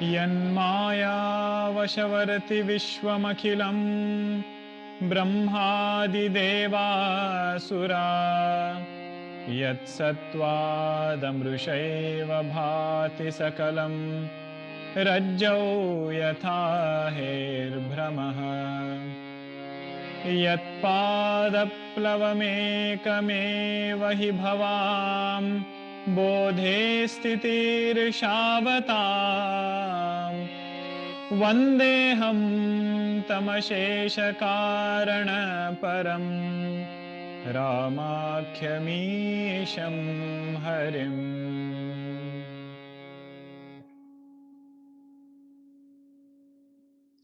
यन्मायावशवर्ति विश्वमखिलं ब्रह्मादिदेवासुरा यत्सत्त्वादमृषैव भाति सकलं रज्जौ यथा हेर्भ्रमः यत्पादप्लवमेकमेव हि भवां बोधे स्थितिर्षावताम् वन्देऽहं तमशेषकारणपरम् रामाख्यमीशं हरिम्.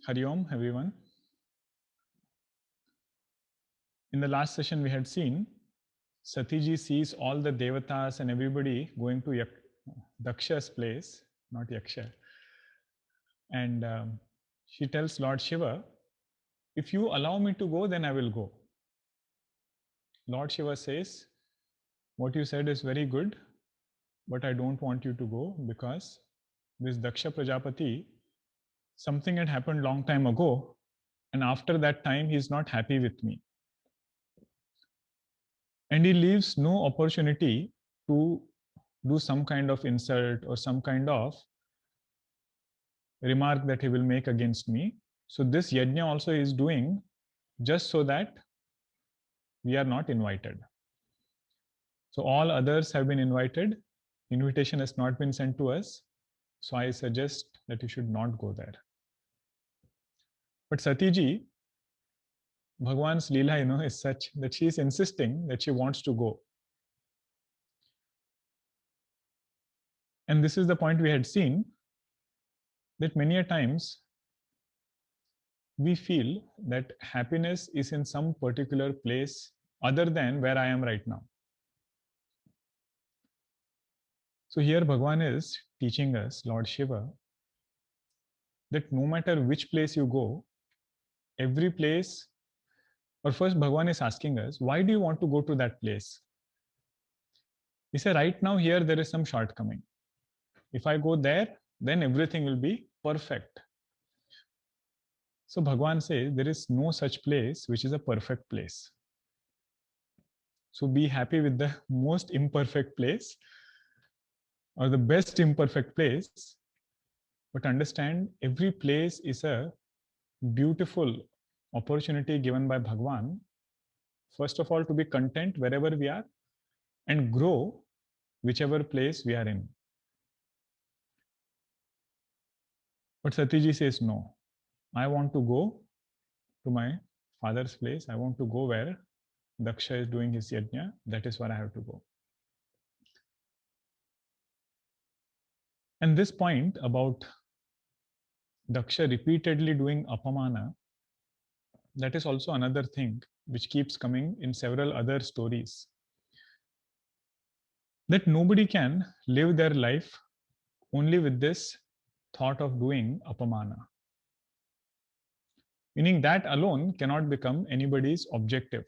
Hari Om, everyone. In the last session, we had seen Satiji sees all the devatas and everybody going to Daksha's place, not Yaksha. And she tells Lord Shiva, if you allow me to go, then I will go. Lord Shiva says, what you said is very good, but I don't want you to go because this Daksha Prajapati, something had happened long time ago. And after that time, he's not happy with me. And he leaves no opportunity to do some kind of insult or some kind of remark that he will make against me. So this yajna also is doing just so that we are not invited. So all others have been invited. Invitation has not been sent to us. So I suggest that you should not go there. But Satiji, Bhagwan's Leela, is such that she is insisting that she wants to go. And this is the point we had seen, that many a times we feel that happiness is in some particular place other than where I am right now. So here Bhagwan is teaching us, Lord Shiva, that no matter which place you go, every place, or first Bhagwan is asking us, why do you want to go to that place? He said, right now here there is some shortcoming. If I go there, then everything will be perfect. So Bhagwan says, there is no such place which is a perfect place. So be happy with the most imperfect place or the best imperfect place, but understand every place is a beautiful opportunity given by Bhagwan, first of all, to be content wherever we are and grow whichever place we are in. But Satiji says, no, I want to go to my father's place. I want to go where Daksha is doing his yajna. That is where I have to go. And this point about Daksha repeatedly doing apamana, that is also another thing which keeps coming in several other stories. That nobody can live their life only with this thought of doing apamana. Meaning that alone cannot become anybody's objective.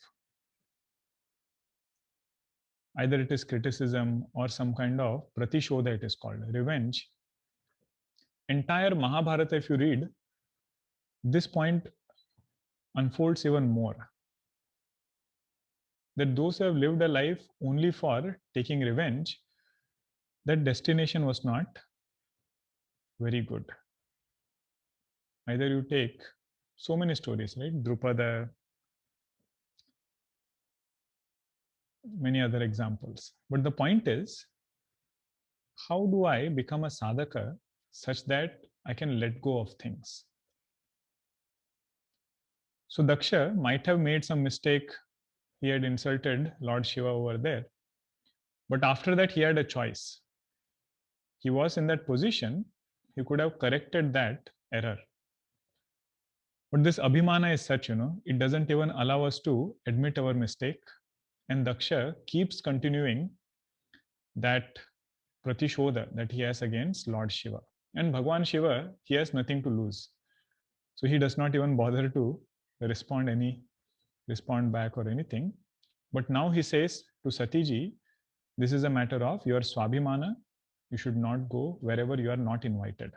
Either it is criticism or some kind of pratishodha, it is called, revenge. Entire Mahabharata, if you read, this point unfolds even more. That those who have lived a life only for taking revenge, that destination was not very good. Either you take so many stories, right? Drupada, many other examples. But the point is, how do I become a sadhaka such that I can let go of things? So Daksha might have made some mistake. He had insulted Lord Shiva over there. But after that, he had a choice. He was in that position. He could have corrected that error. But this abhimana is such, it doesn't even allow us to admit our mistake. And Daksha keeps continuing that pratishodha that he has against Lord Shiva. And Bhagwan Shiva, he has nothing to lose. So he does not even bother to respond back or anything. But now he says to Satiji, this is a matter of your swabhimana. You should not go wherever you are not invited.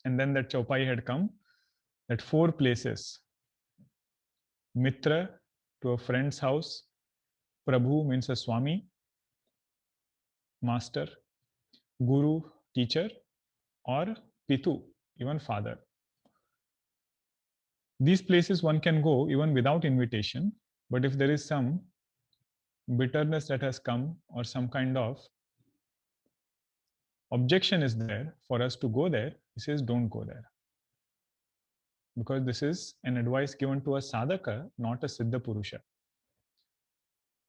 And then that Chaupai had come, that 4 places. Mitra, to a friend's house. Prabhu means a Swami, master. Guru, teacher, or Pitu, even father. These places one can go even without invitation, but if there is some bitterness that has come or some kind of objection is there for us to go there, he says don't go there. Because this is an advice given to a sadhaka, not a siddha purusha.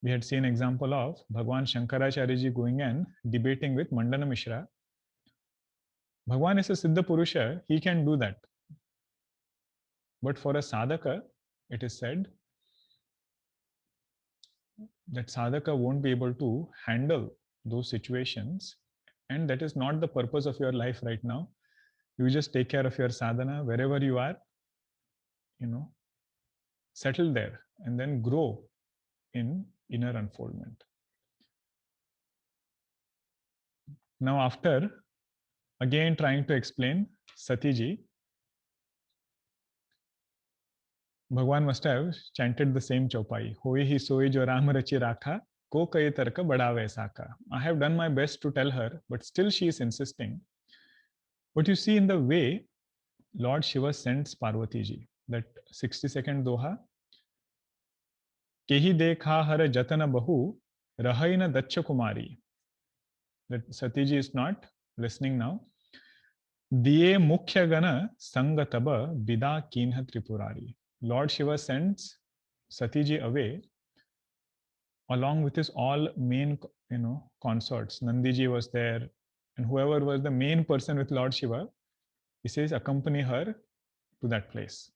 We had seen example of Bhagwan Shankaracharya ji going and debating with Mandana Mishra. Bhagwan is a siddha purusha, he can do that. But for a sadhaka, it is said that sadhaka won't be able to handle those situations, and that is not the purpose of your life right now. You just take care of your sadhana wherever you are, settle there and then grow in inner unfoldment. Now, after again trying to explain Satiji, Bhagwan must have chanted the same Chaupai. Hoi hi soe jo Ram rachi rakha, ko kai tarka badave saka. I have done my best to tell her, but still she is insisting. But you see in the way Lord Shiva sends Parvati ji, that 60-second doha, Kehi dekha har jatana bahu, rahaina dacha kumari. That Satiji is not listening now. Diye mukhya gana sangataba bida kinha tripurari. Lord Shiva sends Satiji away along with his all main, consorts. Nandiji was there, and whoever was the main person with Lord Shiva, he says accompany her to that place.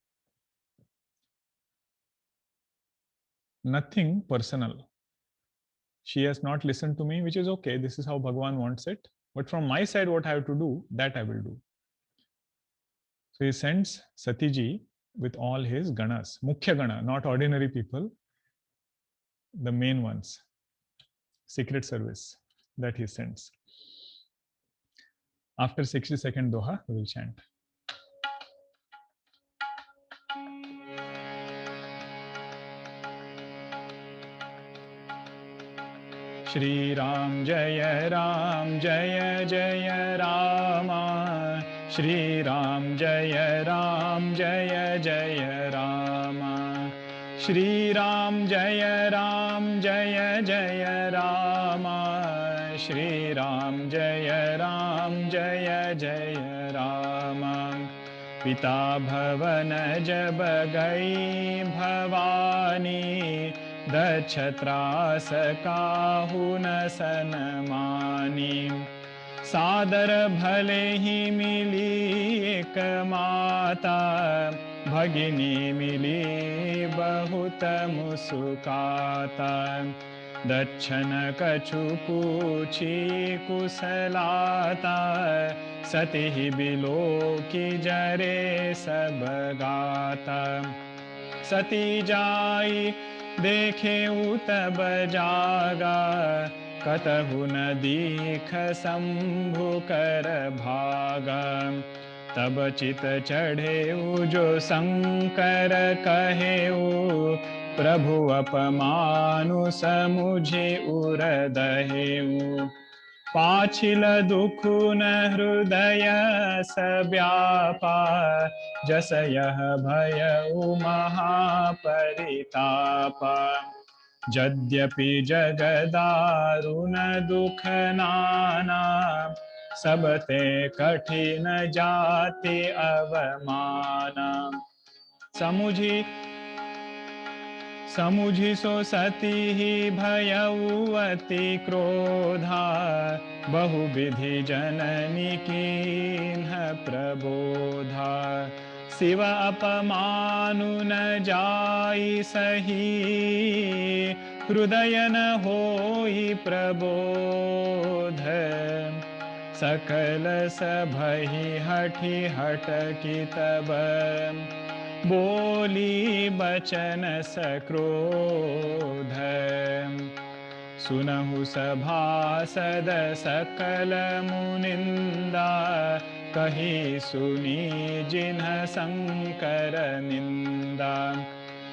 Nothing personal. She has not listened to me, which is okay. This is how Bhagwan wants it. But from my side, what I have to do, that I will do. So he sends Satiji with all his ganas, mukhya gana, not ordinary people, the main ones, secret service that he sends. After 60-second doha, we will chant. Shri Ram Jaya Jaya Rama. Shri Ram Jaya Jaya Rama. Shri Ram Jaya Jaya Rama. Shri Ram Jaya Jaya Rama. Pita bhavan jab gai bhavani, दक्षत्रास काहू न सनमानी. सादर भले ही मिली एक माता, भगिनी मिली बहुत मुस्काता. दक्षन कछु पूछी कुशलाता, सती ही बिलो की जरे सब गाता. सती जाई देखे तब जागा, कतहु न दीख शंभु कर भागा. तब चित चढ़े जो शंकर कहे, प्रभु अपमानु समुझे उर दहे. पाछिल दुख न हृदय सव्यापा, जस यह भय महापरितापा. यद्यपि जगदारुण दुख नाना, सबते कठिन जाति अवमाना. समुझी सो सती ही भयउ अति क्रोधा, बहुविधि जननी कीन्ह प्रबोधा. शिव अपमानु न जाई सही, हृदय न होई प्रबोध. सकल सभहि हठि हटकी तब, बोली बचन सक्रोध. सुनहु सभासद सकल मुनिंदा, कही सुनी जिन्ह संकर निंदा,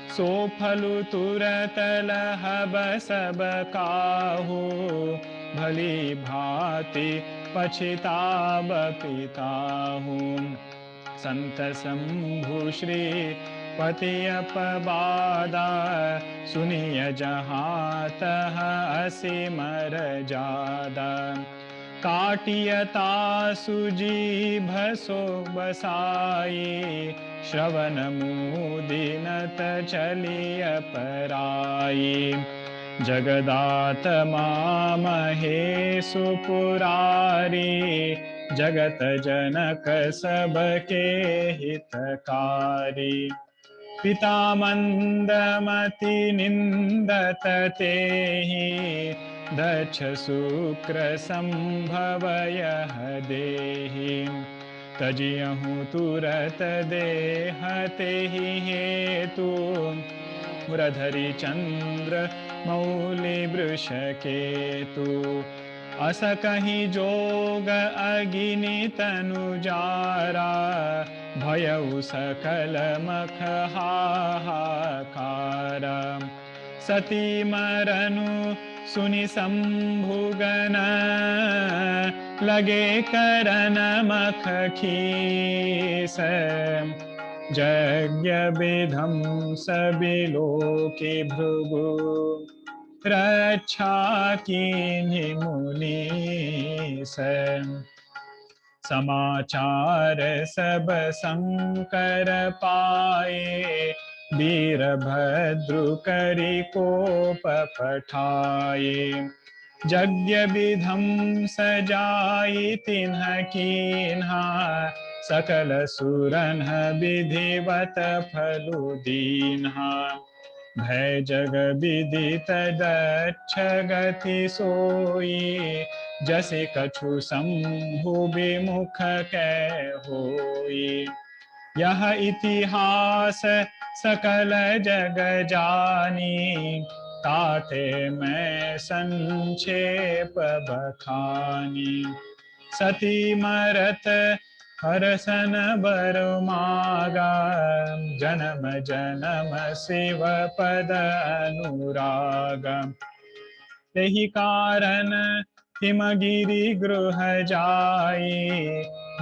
सो फलु तुरत लहब सब काहू, भली भांति पछिताब पिताहू। संत शंभु श्री पति अपवादा, सुनिय जहाँ तह असिमर जादा, काटियता सुजीभ सो बसाई, श्रवण मुदिनत चलिय पराई। जगदात्मा महेशु पुरारी, जगत जनक सबके हितकारी। पिता मंदमति निंदत तेहि, दक्ष शुक्र संभव यह देहि। तजियहु तुरत देह तेहि हेतु, मुरधरि चंद्र मौलि वृष केतु। अस कहि जोग अगिनि तनु जारा, भयउ सकल मख हाहाकारा। सती मरनु सुनि शंभुगन, लगे करन मख खीस। यज्ञ विध्वंस बिलोकि भृगु, रक्षा कीन्हि मुनीस। समाचार सब शंकर पाए, वीरभद्रु करि कोप पठाए। यज्ञ विध्वंस जाई तिन्ह कीन्हा, सकल सुरन विधिवत फलु दीन्हा। भय जग विदित दक्ष गति सोई, जसे कछु शंभु विमुख कै होई। यह इतिहास सकल जग जानी, ताते मैं संक्षेप बखानी। सती मरत हरसन बर मागा, जन्म जन्म शिव पद अनुराग। तेहि कारण हिमगिरि गृह जाई,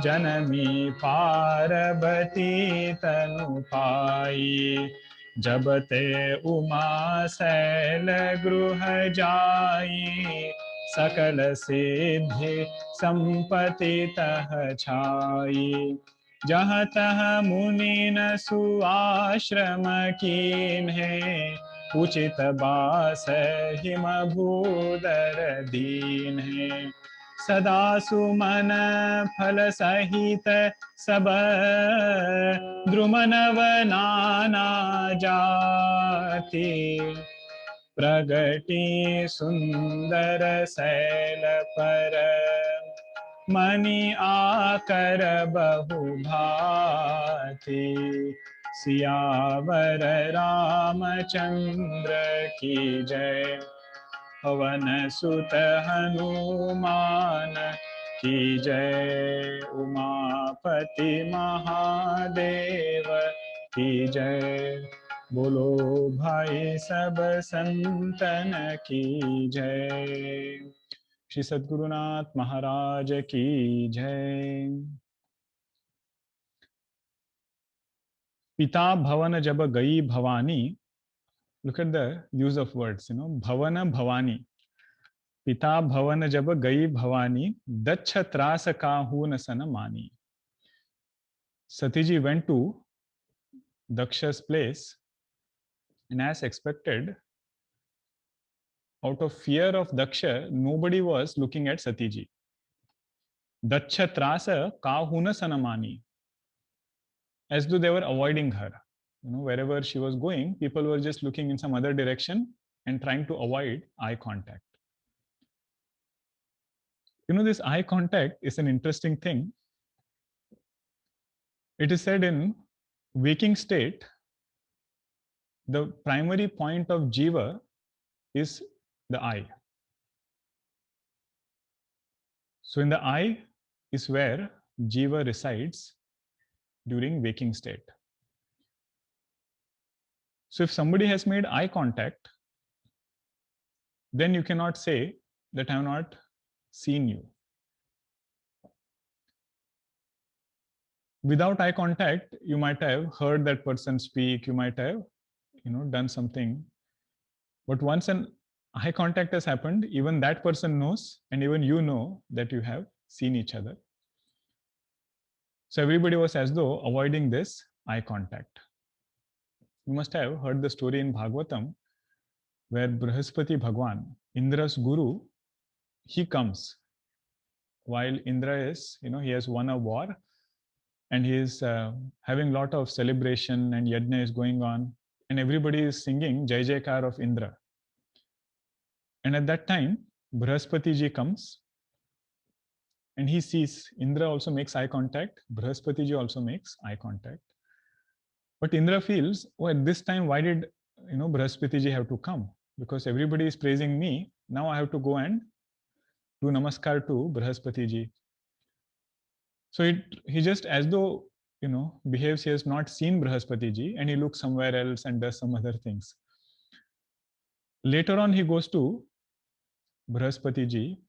जनमी पार्वती तनु पाई। जब ते उमा शैल गृह जाई, सकल सिद्धि संपत्ति तह छाई। जहाँ तह मुनि न सुआश्रम कीन्हे, उचित बास हिम भूदर दीन्हे। सदा सुमन फल सहित सब, द्रुमनव नाना जाति। प्रगति सुंदर शैल पर, मणि आकर बहु भांति। सियावर रामचंद्र की जय, पवन सुत हनुमान की जय। उमापति महादेव की जय, बोलो भाई सब संतन की जय। श्री सद्गुरुनाथ महाराज की जय। पिता भवन जब गई Bhavani, look at the use of words, भवन भवानी। पिता भवन जब गई भवानी, दक्ष त्रास काहू न सन मानी। Sati ji went to Daksha's place, and as expected, out of fear of Daksha, nobody was looking at Sati ji. Daksha trasa kahuna sanamani, as though they were avoiding her. Wherever she was going, people were just looking in some other direction and trying to avoid eye contact. This eye contact is an interesting thing. It is said in waking state, the primary point of jiva is the eye. So in the eye is where jiva resides during waking state. So if somebody has made eye contact, then you cannot say that I have not seen you. Without eye contact, you might have heard that person speak, you might have, done something. But once an eye contact has happened, even that person knows, and even you know that you have seen each other. So everybody was as though avoiding this eye contact. You must have heard the story in Bhagavatam where Brihaspati Bhagwan, Indra's guru, he comes while Indra is, he has won a war and he is having a lot of celebration and yajna is going on and everybody is singing Jai Jaikar of Indra. And at that time, Brihaspati ji comes and he sees Indra also makes eye contact, Brihaspati ji also makes eye contact. But Indra feels, oh, at this time, why did Brihaspati ji have to come? Because everybody is praising me. Now I have to go and do namaskar to Brihaspati ji. So he just as though behaves he has not seen Brihaspati ji and he looks somewhere else and does some other things. Later on he goes to Brihaspati ji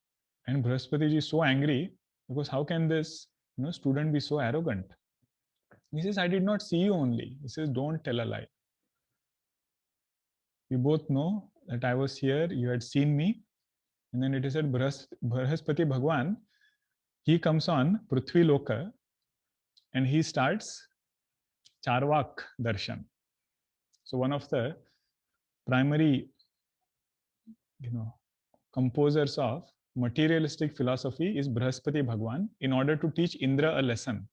and Brihaspati ji is so angry because how can this student be so arrogant? He says, I did not see you only. He says, don't tell a lie. We both know that I was here, you had seen me. And then it is said Brihaspati Bhagwan, he comes on Prithvi Loka and he starts Charvak Darshan. So one of the primary composers of materialistic philosophy is Brihaspati Bhagwan in order to teach Indra a lesson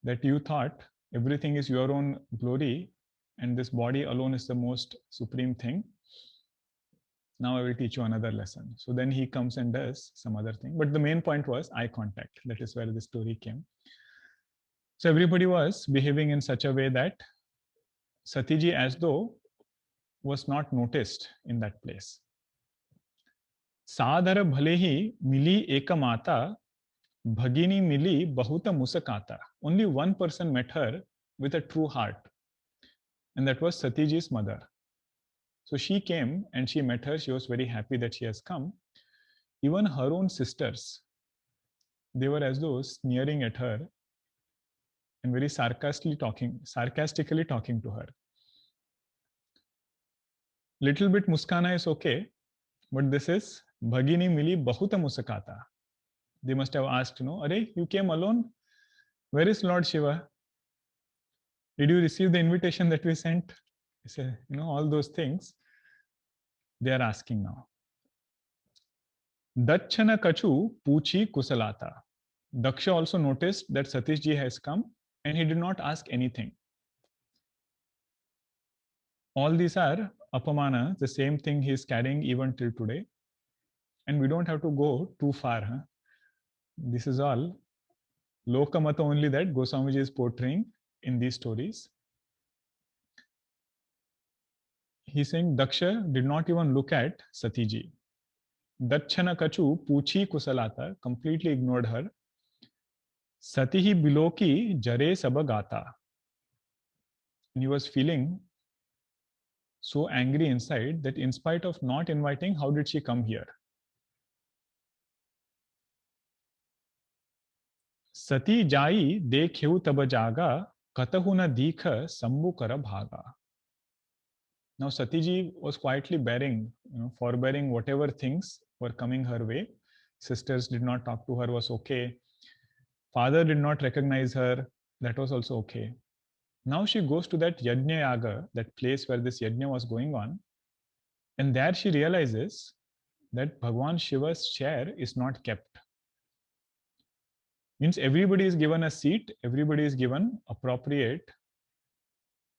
that you thought everything is your own glory and this body alone is the most supreme thing. Now I will teach you another lesson. So then he comes and does some other thing. But the main point was eye contact. That is where the story came. So everybody was behaving in such a way that Satiji as though was not noticed in that place. Sadhara bhale hi mili eka mata, bhagini mili bahuta musakata. Only one person met her with a true heart. And that was Satiji's mother. So she came and she met her. She was very happy that she has come. Even her own sisters, they were as though sneering at her and very sarcastically talking to her. Little bit muskana is okay, but this is Bhagini mili bahuta musakata. They must have asked, Are you came alone? Where is Lord Shiva? Did you receive the invitation that we sent? All those things they are asking now. Dachana kachu puchi kusalata. Daksha also noticed that Satish ji has come and he did not ask anything. All these are apamana, the same thing he is carrying even till today. And we don't have to go too far. Huh? This is all Lokamata only that Goswamiji is portraying in these stories. He's saying Daksha did not even look at Satiji. Dachana kachu puchi kusalata, completely ignored her. Satihi biloki jare sabagata. And he was feeling so angry inside that in spite of not inviting, how did she come here? Sati jai dekheu tabajaga katahuna dikha sambukara bhaga. Now Satiji was quietly bearing, forbearing whatever things were coming her way. Sisters did not talk to her, was okay. Father did not recognize her, that was also okay. Now she goes to that Yajna Yaga, that place where this Yajna was going on, and there she realizes that Bhagwan Shiva's chair is not kept. Means everybody is given a seat, everybody is given appropriate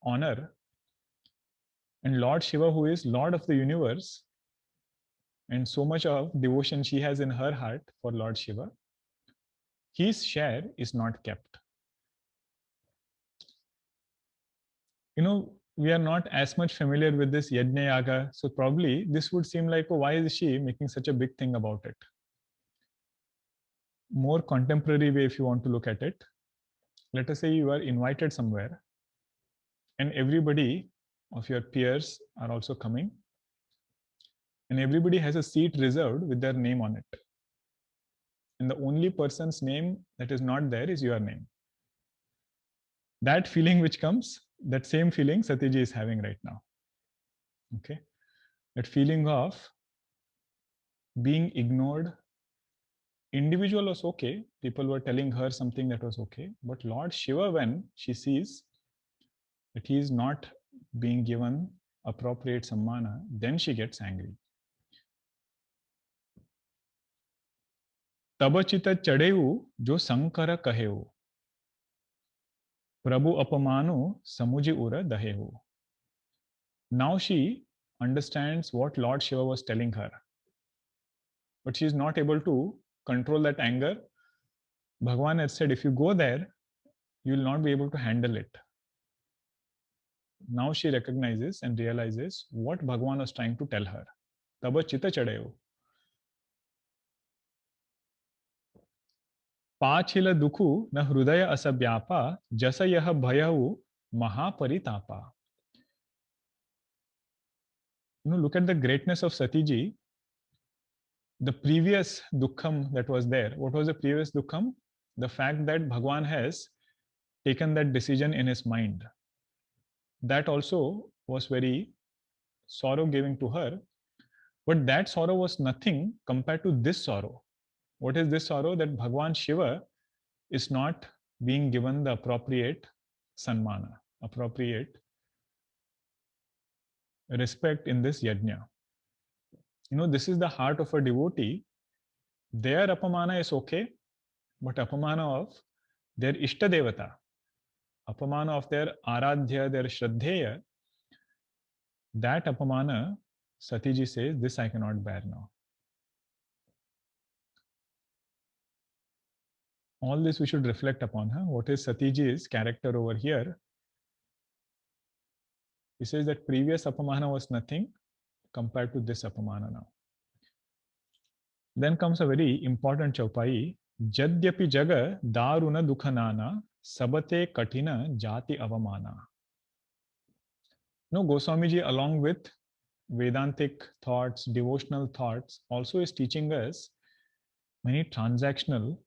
honor. And Lord Shiva, who is Lord of the universe, and so much of devotion she has in her heart for Lord Shiva, his share is not kept. We are not as much familiar with this Yajna Yaga, so probably this would seem like, oh, why is she making such a big thing about it? more contemporary way, if you want to look at it, let us say you are invited somewhere and everybody of your peers are also coming, and everybody has a seat reserved with their name on it. And the only person's name that is not there is your name. That feeling which comes, that same feeling Satiji is having right now. Okay. That feeling of being ignored. Individual was okay. People were telling her something that was okay. But Lord Shiva, when she sees that he is not being given appropriate sammana, then she gets angry. तब चित चढ़ेऊ जो शंकर कहेऊ, प्रभु अपमानो समुझ उर दहेऊ. Now she understands what Lord Shiva was telling her, but she is not able to control that anger. Bhagwan had said, if you go there, you will not be able to handle it. Now she recognizes and realizes what Bhagwan was trying to tell her. Taba chita chadayo. पाछिल दुखु न हृदय अस व्यापा जस यह भयहु महापरितापा. Look at the greatness of Satiji. The previous dukkham that was there, what was the previous dukkham? The fact that Bhagwan has taken that decision in his mind. That also was very sorrow giving to her. But that sorrow was nothing compared to this sorrow. What is this sorrow? That Bhagwan Shiva is not being given the appropriate sanmana, appropriate respect in this yajna. This is the heart of a devotee. Their apamana is okay, but apamana of their ishta devata, apamana of their aradhya, their shraddheya, that apamana, Satiji says, this I cannot bear now. All this we should reflect upon. What is Satiji's character over here? He says that previous apamana was nothing compared to this apamana now. Then comes a very important chaupai. Jadyapi jaga daruna dukhanana sabate kathina jati avamana. Goswamiji, along with Vedantic thoughts, devotional thoughts, also is teaching us many transactional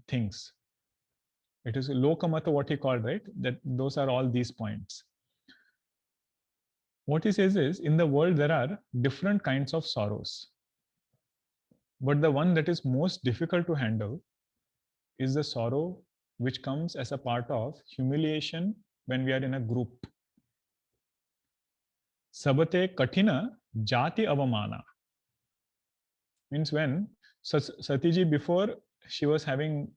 things. It is lokamata, what he called, right? That those are all these points. What he says is, in the world there are different kinds of sorrows. But the one that is most difficult to handle is the sorrow which comes as a part of humiliation when we are in a group. Sabate kathina jati avamana. Means when Satiji, before she was having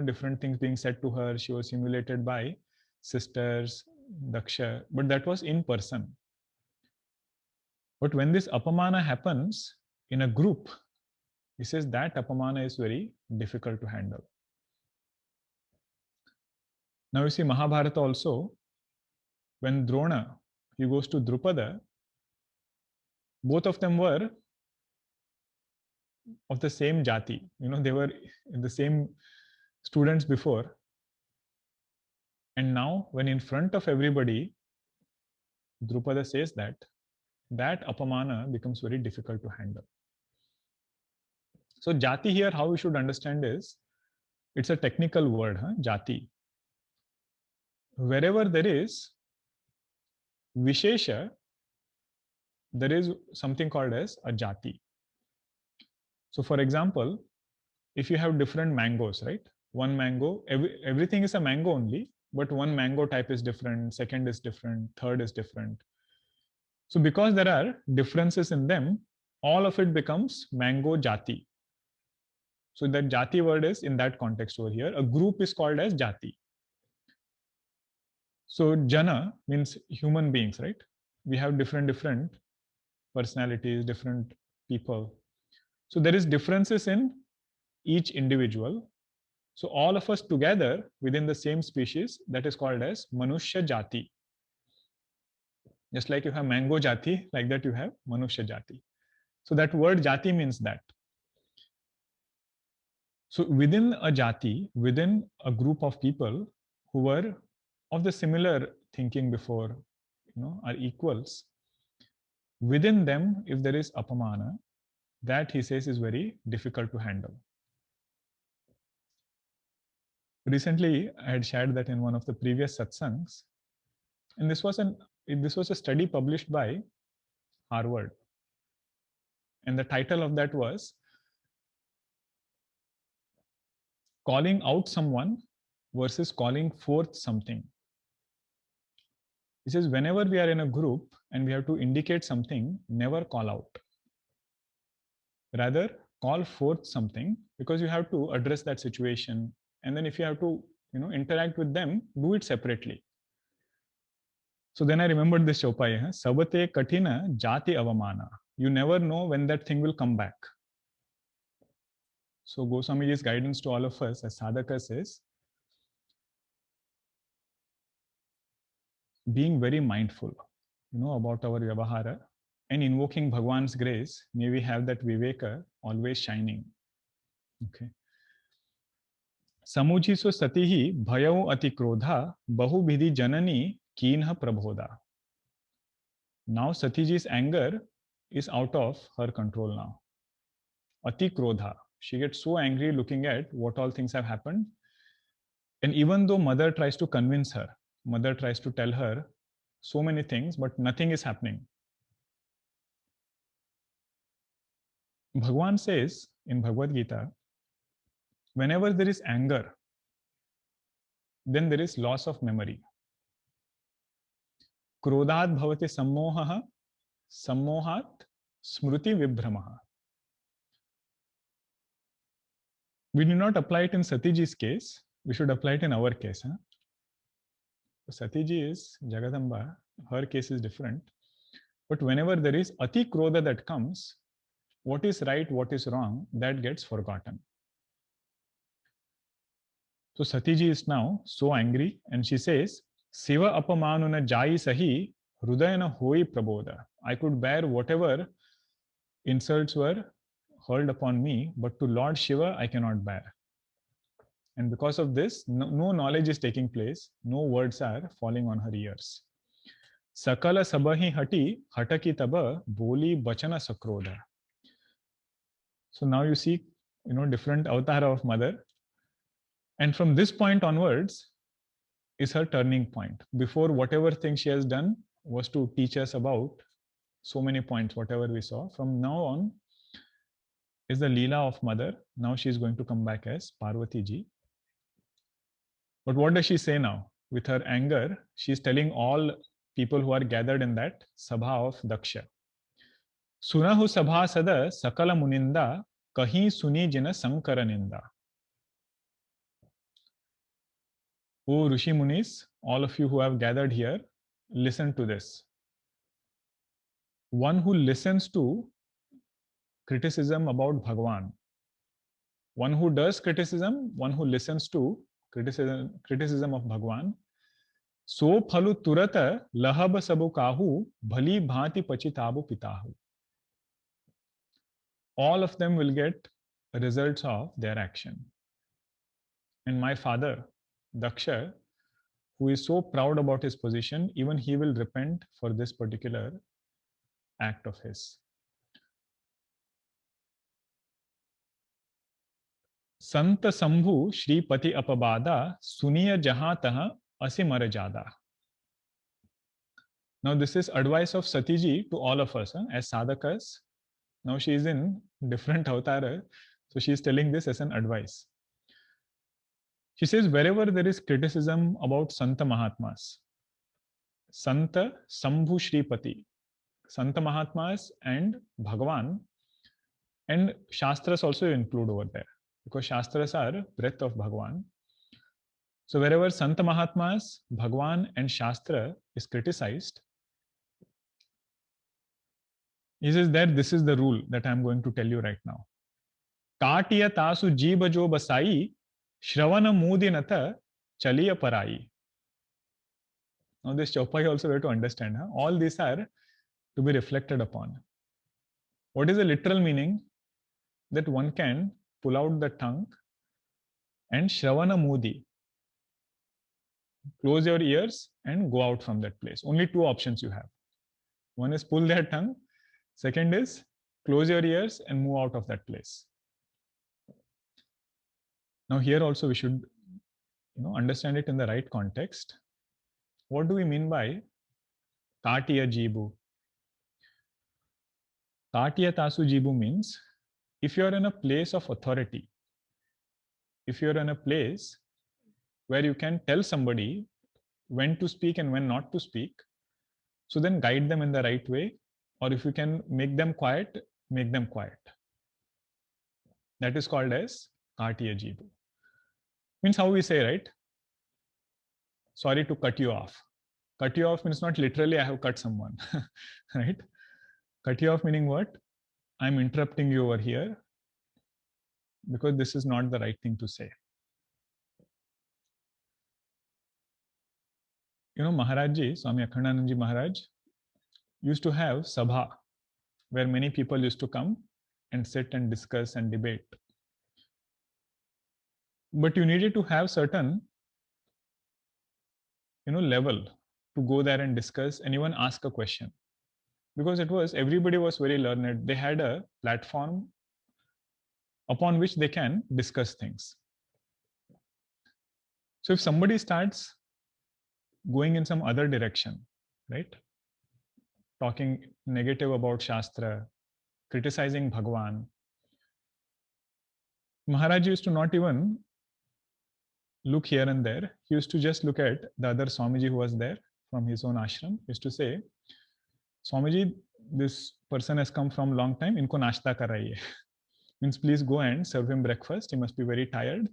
different things being said to her, she was humiliated by sisters, Daksha, but that was in person. But when this apamana happens in a group, he says that apamana is very difficult to handle. Now you see Mahabharata also, when Drona, he goes to Drupada, both of them were of the same jati. They were the same students before. And now when in front of everybody, Drupada says that apamana becomes very difficult to handle. So jati here, how we should understand is, it's a technical word, jati. Wherever there is vishesha, there is something called as a jati. So for example, if you have different mangoes, right? One mango, everything is a mango only, but one mango type is different, second is different, third is different. So because there are differences in them, all of it becomes mango jati. So that jati word is in that context over here. A group is called as jati. So jana means human beings, right? We have different personalities, different people. So there is differences in each individual. So all of us together within the same species, that is called as Manushya Jati. Just like you have mango jati, like that you have Manushya Jati. So that word jati means that. So within a jati, within a group of people who were of the similar thinking before, are equals, within them, if there is apamana, that he says is very difficult to handle. Recently, I had shared that in one of the previous satsangs, and this was a study published by Harvard, and the title of that was calling out someone versus calling forth something. He says whenever we are in a group and we have to indicate something, never call out. Rather, call forth something, because you have to address that situation, and then if you have to interact with them, do it separately. So then I remembered this Chaupai, Sabate Katina Jati Avamana. You never know when that thing will come back. So Goswamiji's guidance to all of us as sadhakas is being very mindful, about our vyavahara and invoking Bhagwan's grace. May we have that viveka always shining. Okay. Samuji so satihi bhayau ati krodha bahu bidhi janani keenha prabodha. Now Satiji's anger is out of her control now. Ati krodha. She gets so angry looking at what all things have happened. And even though mother tries to convince her, mother tries to tell her so many things, but nothing is happening. Bhagwan says in Bhagavad Gita, whenever there is anger, then there is loss of memory. Krodhat bhavati sammohaha, sammohat smruti vibhramaha. We do not apply it in Satiji's case. We should apply it in our case. Satiji is Jagadamba. Her case is different. But whenever there is ati krodha that comes, what is right, what is wrong, that gets forgotten. So Satiji is now so angry, and she says, Siva apamanuna jai sahi hrudayana hoi prabodha. I could bear whatever insults were hurled upon me, but to Lord Shiva I cannot bear. And because of this, no knowledge is taking place, no words are falling on her ears. Sakala sabahi hati hataki taba boli bachana sakrodha. So now you see, different avatar of mother. And from this point onwards is her turning point. Before, whatever thing she has done was to teach us about so many points, whatever we saw. From now on is the Leela of mother. Now she is going to come back as Parvati ji. But what does she say now? With her anger, she is telling all people who are gathered in that sabha of Daksha. Sunahu sabha sada sakala muninda kahi suni jina sankara ninda. O Rishi Munis, all of you who have gathered here, listen to this. One who listens to criticism about Bhagwan, one who does criticism, one who listens to criticism of Bhagwan, so phalu turata lahab sabu kahu bhali bhati pachitabu pitahu. All of them will get results of their action. And my father, Daksha, who is so proud about his position, even he will repent for this particular act of his. संत संभु श्रीपति अपबादा सुनिय जहां तह असिमर जादा. Now this is advice of Satiji to all of us as sadhakas. Now she is in different avatar, so she is telling this as an advice. She says wherever there is criticism about Santa Mahatmas, Santa Sambhu Shripati, Santa Mahatmas and Bhagavan, and Shastras also include over there, because Shastras are breath of Bhagavan. So wherever Santa Mahatmas, Bhagwan and Shastra is criticized, he says that this is the rule that I am going to tell you right now. Katiya tasu jiba jo basai, shravana mudinata chaliya parai. Now this Chaupai also we have to understand. All these are to be reflected upon. What is the literal meaning? That one can pull out the tongue and Shravana Modi. Close your ears and go out from that place. Only two options you have. One is pull their tongue. Second is close your ears and move out of that place. Now here also we should understand it in the right context. What do we mean by Katiya Jibu? Katiya Tasu Jibu means if you're in a place of authority, if you're in a place where you can tell somebody when to speak and when not to speak, so then guide them in the right way, or if you can make them quiet, make them quiet. That is called as Katiya Jibu. Means how we say, right? Sorry to cut you off. Cut you off means not literally I have cut someone, right? Cut you off meaning what? I'm interrupting you over here because this is not the right thing to say. Maharaj Ji, Swami Akhandanand Ji Maharaj, used to have sabha where many people used to come and sit and discuss and debate. But you needed to have certain level to go there and discuss and even ask a question, because everybody was very learned. They had a platform upon which they can discuss things. So if somebody starts going in some other direction, right, talking negative about Shastra, criticizing Bhagwan, Maharaj used to not even look here and there. He used to just look at the other Swamiji who was there from his own ashram. He used to say, Swamiji, this person has come from long time, inko nashta karaiye. Means please go and serve him breakfast. He must be very tired.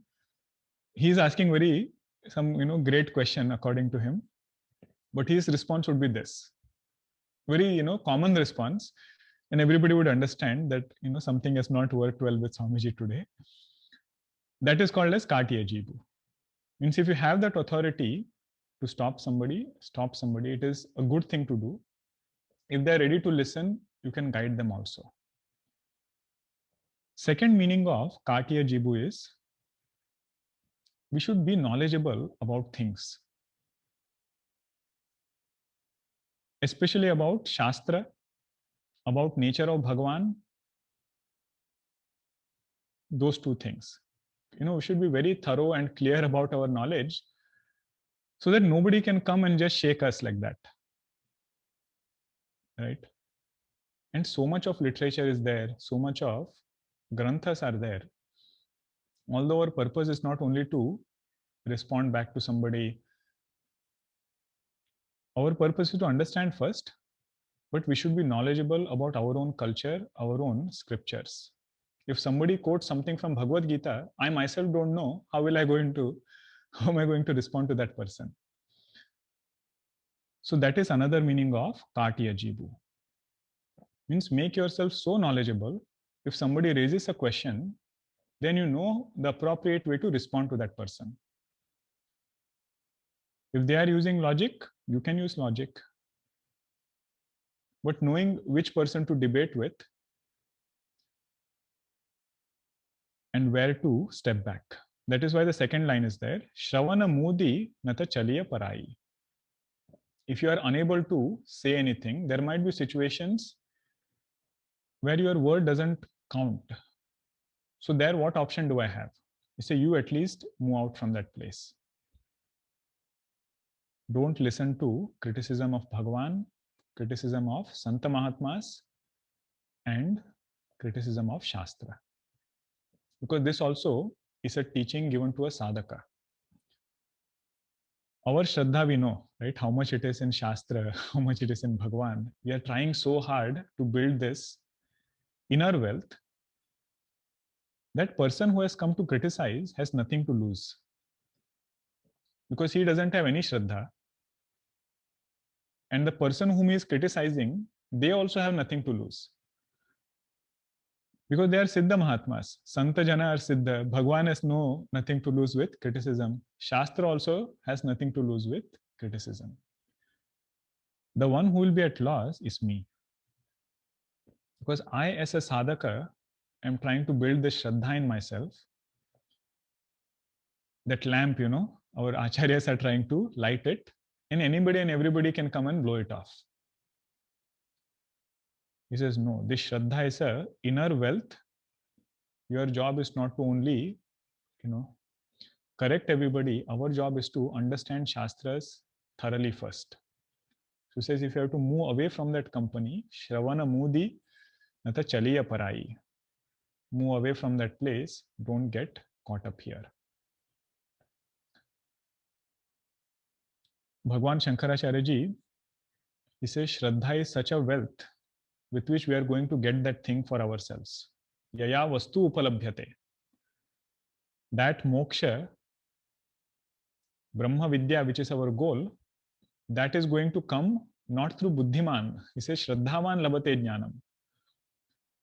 He is asking some great question according to him, but his response would be this. Very common response, and everybody would understand that something has not worked well with Swamiji today. That is called as Katiya Jibu. Means if you have that authority to stop somebody, it is a good thing to do. If they are ready to listen, you can guide them also. Second meaning of Katiya Jibu is we should be knowledgeable about things, especially about Shastra, about nature of Bhagwan. Those two things. We should be very thorough and clear about our knowledge so that nobody can come and just shake us like that. Right? And so much of literature is there, so much of granthas are there. Although our purpose is not only to respond back to somebody, our purpose is to understand first, but we should be knowledgeable about our own culture, our own scriptures. If somebody quotes something from Bhagavad Gita, I myself don't know, how am I going to respond to that person? So that is another meaning of Katiya Jibu. Means make yourself so knowledgeable, if somebody raises a question, then you know the appropriate way to respond to that person. If they are using logic, you can use logic. But knowing which person to debate with and where to step back. That is why the second line is there. Shravana Modi nata chaliya parai. If you are unable to say anything, there might be situations where your word doesn't count. So there, what option do I have? You say, you at least move out from that place. Don't listen to criticism of Bhagwan, criticism of Santa Mahatmas, and criticism of Shastra. Because this also is a teaching given to a sadhaka. Our Shraddha, we know, right? How much it is in Shastra, how much it is in Bhagwan. We are trying so hard to build this inner wealth. That person who has come to criticize has nothing to lose, because he doesn't have any Shraddha. And the person whom he is criticizing, they also have nothing to lose, because they are Siddha Mahatmas. Santa Jana are Siddha. Bhagwan has nothing to lose with criticism. Shastra also has nothing to lose with criticism. The one who will be at loss is me, because I, as a sadhaka, am trying to build this Shraddha in myself. that lamp, our acharyas are trying to light it, and anybody and everybody can come and blow it off. He says, no, this Shraddha is a inner wealth. Your job is not to only, correct everybody. Our job is to understand Shastras thoroughly first. So he says, if you have to move away from that company, Shravana Mudi, Nata Chaliya Parai. Move away from that place, don't get caught up here. Bhagwan Shankaracharya ji, he says, Shraddha is such a wealth with which we are going to get that thing for ourselves. Yaya vastu upalabhyate. That moksha, Brahma Vidya, which is our goal, that is going to come not through buddhiman. He says, Shraddhavan labate jnanam.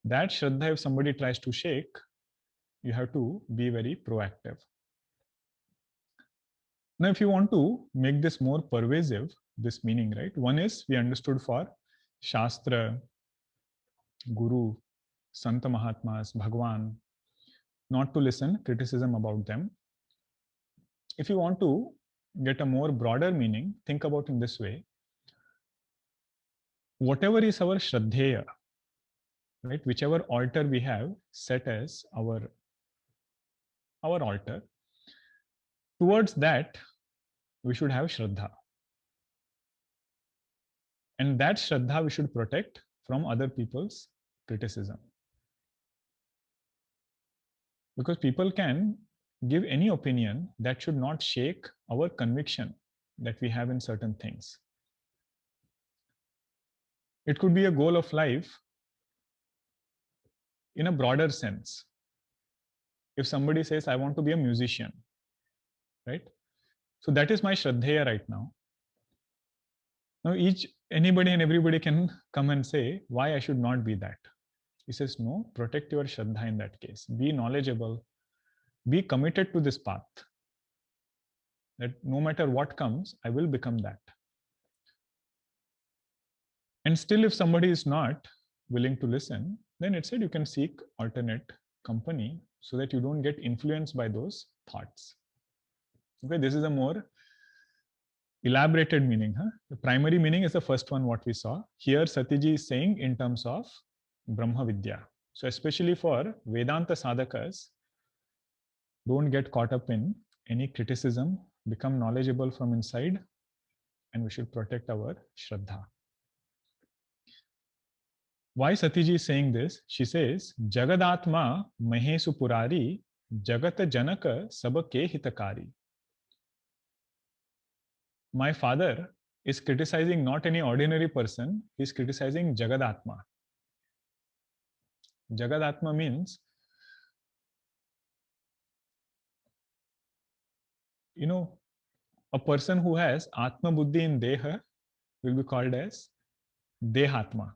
That Shraddha, if somebody tries to shake, you have to be very proactive. Now, if you want to make this more pervasive, this meaning, right? One is we understood for Shastra, Guru, Santa Mahatmas, Bhagwan, not to listen criticism about them. If you want to get a more broader meaning, think about in this way. Whatever is our Shraddheya, right? Whichever altar we have set as our altar, towards that, we should have Shraddha. And that Shraddha we should protect from other people's criticism. Because people can give any opinion that should not shake our conviction that we have in certain things. It could be a goal of life in a broader sense. If somebody says, I want to be a musician, right? So that is my Shraddheya right now. Now anybody and everybody can come and say why I should not be that. He says, no, protect your Shraddha in that case. Be knowledgeable. Be committed to this path. That no matter what comes, I will become that. And still, if somebody is not willing to listen, then it said you can seek alternate company so that you don't get influenced by those thoughts. Okay, this is a more elaborated meaning. The primary meaning is the first one, what we saw. Here, Satiji is saying in terms of Brahma Vidya. So, especially for Vedanta sadhakas, don't get caught up in any criticism, become knowledgeable from inside, and we should protect our Shraddha. Why Satiji is saying this? She says, Jagadatma Mahesu Purari, Jagata Janaka Sabake Hitakari. My father is criticizing not any ordinary person, he is criticizing Jagadatma. Jagadatma means, a person who has Atma Buddhi in Deha will be called as Dehatma.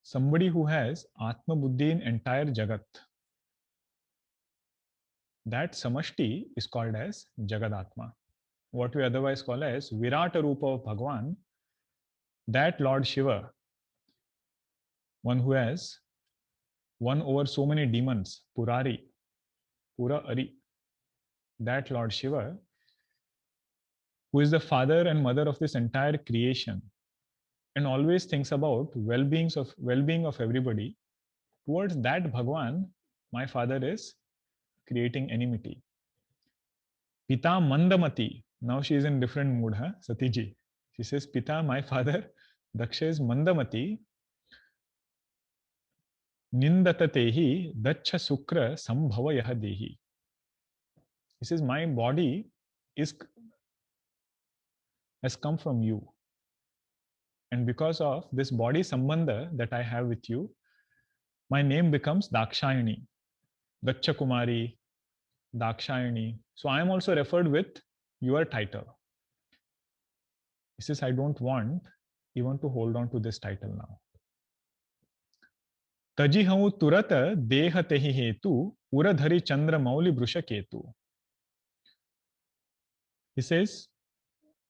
Somebody who has Atma Buddhi in entire Jagat, that Samashti is called as Jagadatma. What we otherwise call as Virata Rupa of Bhagwan, that Lord Shiva, one who has won over so many demons, Purari, Pura Ari, that Lord Shiva, who is the father and mother of this entire creation, and always thinks about well-being of everybody, towards that Bhagwan, my father is creating enmity. Pita Mandamati, now she is in different mood, Satiji. She says, Pita, my father, Daksha is Mandamati, Nindatatehi Dacha Sukra Sambhava Yaha Dehi. He says, my body has come from you. And because of this body sambandha that I have with you, my name becomes Dakshayani, Daksha Kumari, Dakshayani. So I am also referred with your title. He says, I don't want even to hold on to this title now. Taji hau turata deha tehi hetu, uradhari chandra mauli brusha ketu. He says,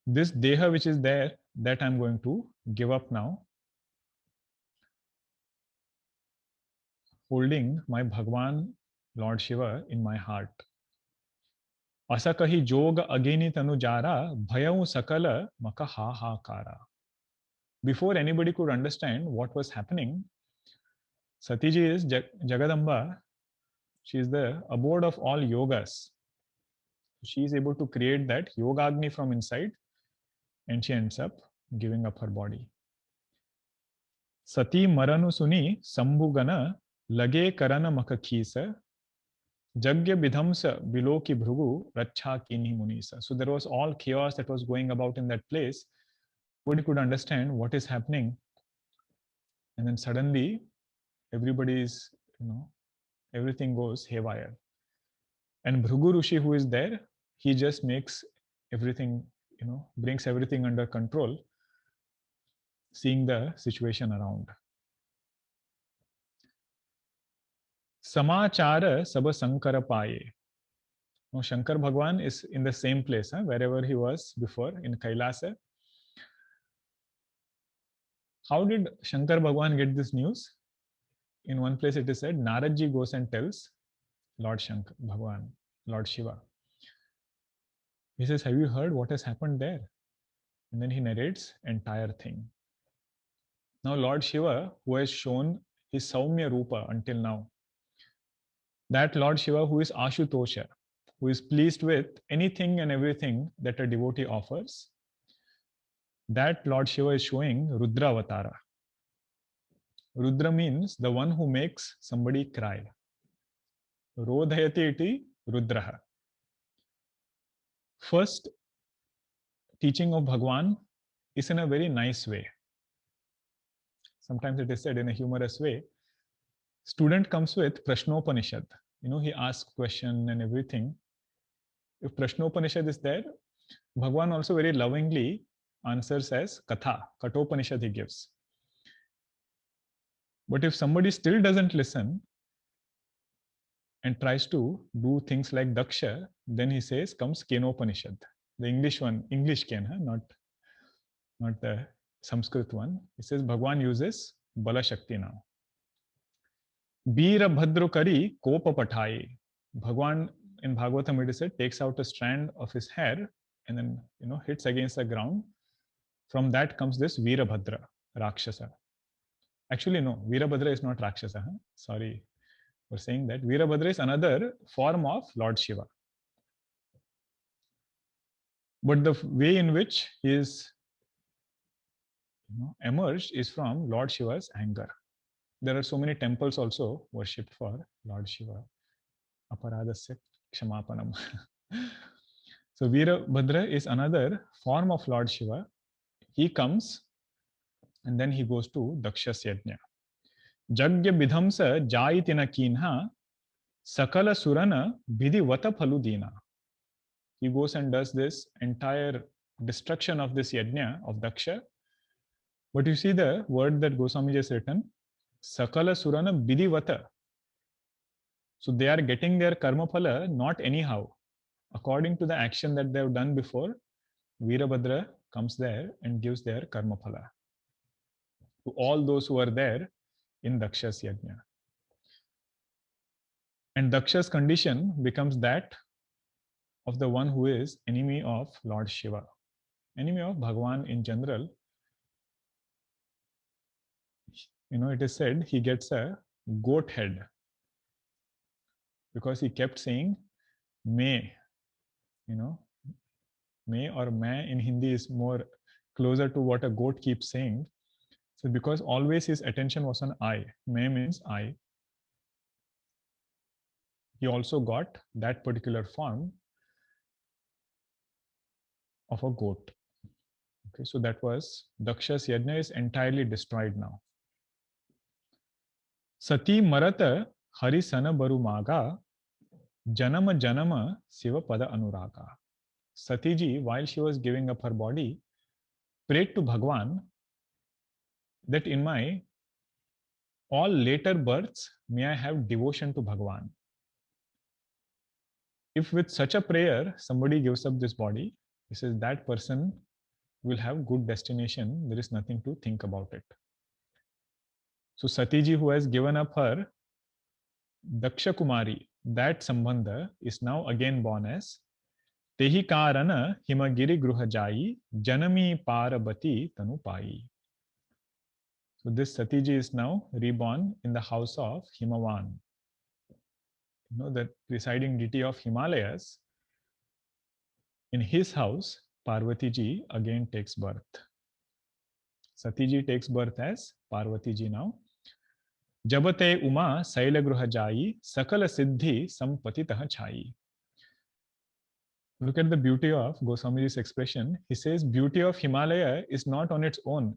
this deha which is there, that I'm going to give up now. Holding my Bhagwan Lord Shiva, in my heart. Asakahi jog ageni tanujara, bhayau sakala maka ha ha kara. Before anybody could understand what was happening, Satiji is Jagadamba. She is the abode of all yogas. She is able to create that Yogagni from inside, and she ends up giving up her body. Sati maranu suni sambhugana lage karana makakhisa jagya bidhamsa biloki bhrugu racha kini munisa. So there was all chaos that was going about in that place. Nobody could understand what is happening. And then suddenly everybody is, everything goes haywire. And Bhrigu Rishi, who is there, he just makes everything, brings everything under control, seeing the situation around. Samachara Saba Sankara Paye. Now, Shankar Bhagwan is in the same place, wherever he was before, in Kailasa. How did Shankar Bhagwan get this news? In one place it is said, Naradji goes and tells Lord Shankar Bhagwan, Lord Shiva. He says, have you heard what has happened there? And then he narrates entire thing. Now Lord Shiva, who has shown his Saumya Rupa until now, that Lord Shiva who is Ashutosha, who is pleased with anything and everything that a devotee offers, that Lord Shiva is showing Rudra Avatara. Rudra means the one who makes somebody cry. Rodhayati iti Rudraha. First teaching of Bhagwan is in a very nice way. Sometimes it is said in a humorous way. Student comes with Prashnopanishad. He asks question and everything. If Prashnopanishad is there, Bhagwan also very lovingly answers as Katha, Katopanishad he gives. But if somebody still doesn't listen and tries to do things like Daksha, then he says comes Kenopanishad. The English one, English Ken, not the Sanskrit one. He says Bhagwan uses Bala Shakti now. Veera Bhadrakari Kopa Pathai. Bhagwan in Bhagavatam it is said takes out a strand of his hair and then hits against the ground. From that comes this Veerabhadra, Rakshasa. Actually, no, Veerabhadra is not Rakshasa. Sorry for saying that. Veerabhadra is another form of Lord Shiva. But the way in which he is emerged is from Lord Shiva's anger. There are so many temples also worshipped for Lord Shiva. Aparadasya Kshamapanam. So Veerabhadra is another form of Lord Shiva. He comes and then he goes to Dakshas Yajna. Jagya bidhamsa jayitina kinha sakala surana bidhivata phaludina. He goes and does this entire destruction of this yajna of Daksha. But you see the word that Goswami just written, sakala surana bidhivata. So they are getting their karma phala not anyhow. According to the action that they have done before, Veerabhadra comes there and gives their karma phala to all those who are there in Daksha's yajna. And Daksha's condition becomes that of the one who is enemy of Lord Shiva, enemy of Bhagwan in general. It is said he gets a goat head because he kept saying may. May or may in Hindi is more closer to what a goat keeps saying. So because always his attention was on I, may means I, he also got that particular form of a goat. Okay, so that was Daksha's yajna is entirely destroyed now. Sati marata harisana barumaga janama janama siva pada anuraga. Satiji, while she was giving up her body, prayed to Bhagwan that in my all later births may I have devotion to Bhagwan. If with such a prayer somebody gives up this body, he says that person will have good destination. There is nothing to think about it. So Satiji, who has given up her Daksha Kumari, that Sambandha is now again born as Tehi Karana Himagiri Gruha Jai Janami Parabati Tanupai. So this Satiji is now reborn in the house of Himavan. You know, the presiding deity of Himalayas. In his house, Parvati ji again takes birth. Sati ji takes birth as Parvati ji now. Jabate Uma Sailagruha Jai Sakala Siddhi Sampatitah Chai. Look at the beauty of Goswamiji's expression. He says, beauty of Himalaya is not on its own.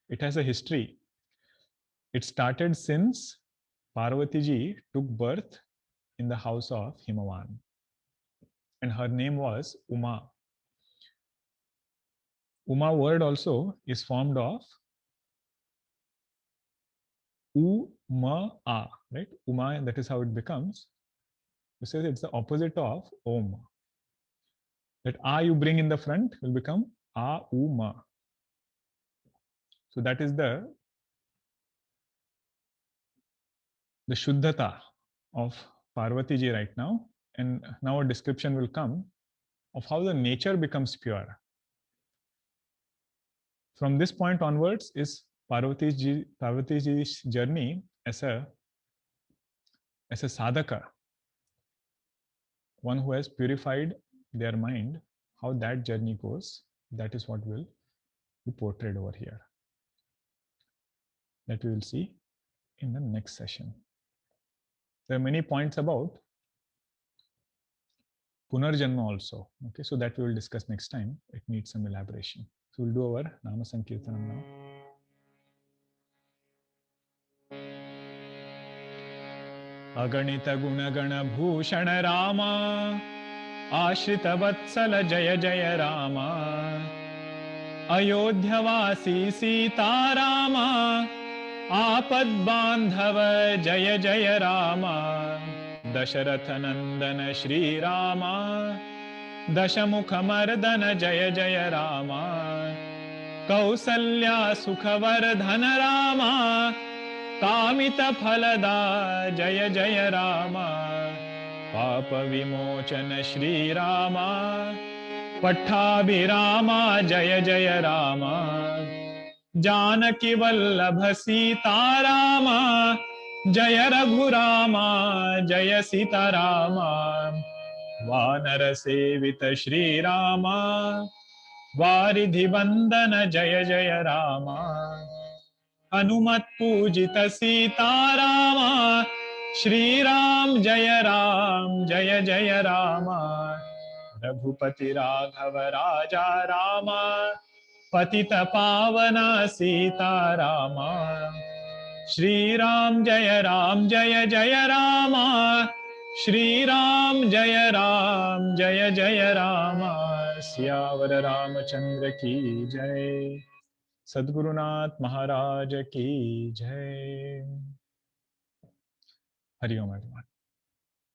It has a history. It started since Parvati ji took birth in the house of Himavan. And her name was Uma. Uma word also is formed of U-ma-a, right? Uma, that is how it becomes. It says it's the opposite of Om. That A you bring in the front will become A-U-ma. So that is the Shuddhata of Parvati ji right now. And now a description will come of how the nature becomes pure. From this point onwards is Parvati ji's journey as a sadhaka, one who has purified their mind. How that journey goes, that is what will be portrayed over here. That we will see in the next session. There are many points about Punarjanma also. Okay, so that we will discuss next time. It needs some elaboration. So we'll do our Nama Sankirtanam now. Aganita Gunagana Bhushan Rama Ashrita Vatsala Jaya Jaya Rama Ayodhyavasi Sita Rama Apad Bandhava Jaya Jaya Rama Dasharatha Nandana Shri Rama Dashamukha Mardana Jaya Jaya Rama Kausalya Sukhavardhana Rama Kamita Phalada Jaya Jaya Rama Papa Vimochana Shri Rama Pattabhirama Jaya Jaya Rama Janaki Vallabha Sita Rama Jaya Raghurama Jaya Sita Rama Vanara Sevita Shri Rama Varidhi Vandana Jaya Jaya Rama Hanumat Pujita Sita Rama Shri Ram Jaya Jaya Rama Raghupati Raghava Raja Rama Patita Pavana Sita Rama Shri Ram Jaya Jaya Rama Shri Ram Jaya Jaya Rama Siyavara Ramachandra Ki Jai Sadgurunath Maharaj Ki Jai. Hari Om everyone.